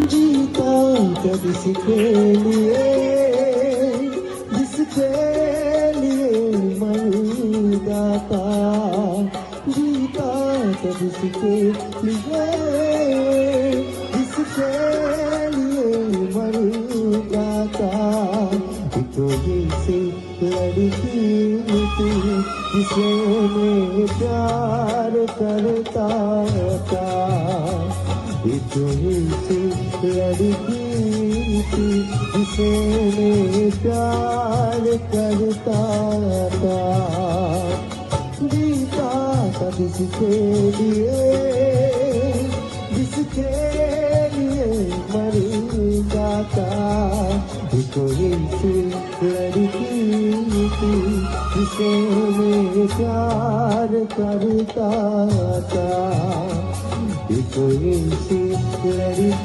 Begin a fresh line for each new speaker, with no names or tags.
जीता कब इसके लिए जिसके लिए मन गाता, जीता कब इसके लिए जिसके लिए मन गाता। कोई सी लड़की थी जिसे मैं प्यार करता था, कोई सी लड़की थी जिसे मैं प्यार करता था। जीता था जिसके लिए जिसके लिए मर जाता। कोई सी लड़की थी जिसे मैं प्यार करता था, कोई सी लड़की